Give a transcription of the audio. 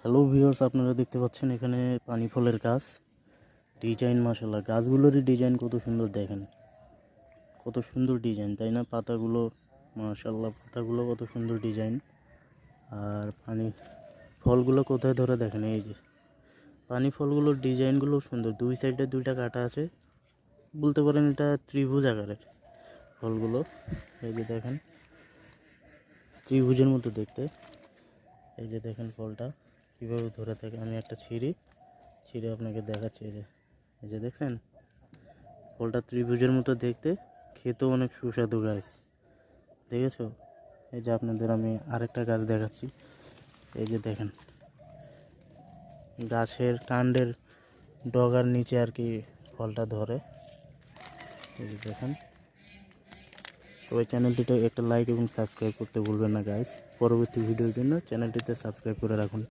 Hello viewers, আপনারা দেখতে পাচ্ছেন এখানে পানি ফলের গাছ। ডিজাইন মাশাআল্লাহ, গাছগুলোরই ডিজাইন কত সুন্দর দেখেন, কত সুন্দর ডিজাইন তাই না? পাতাগুলো মাশাআল্লাহ, পাতাগুলো কত সুন্দর ডিজাইন। আর পানি ফলগুলো কোথায় ধরে দেখেন, এই যে পানি ফলগুলোর ডিজাইনগুলো সুন্দর, দুই সাইডে দুইটা কাটা আছে, বলতে পারেন এটা ত্রিভুজ আকারের ফলগুলো। এই যে দেখেন, ত্রিভুজের মতো দেখতে। এই যে দেখেন ফলটা কীভাবে ধরে থাকে, আমি একটা ছিঁড়ে আপনাকে দেখাচ্ছি। এই যে দেখছেন, ফলটা ত্রিভুজের মতো দেখতে, খেতেও অনেক সুস্বাদু গাছ, দেখেছো? এই যে আপনাদের আমি আরেকটা গাছ দেখাচ্ছি। এই যে দেখেন, গাছের কাণ্ডের ডগার নিচে আর কি ফলটা ধরে। এই যে দেখেন, সবাই চ্যানেলটিতে একটা লাইক এবং সাবস্ক্রাইব করতে ভুলবেন না গাইস। পরবর্তী ভিডিওর জন্য চ্যানেলটিতে সাবস্ক্রাইব করে রাখুন।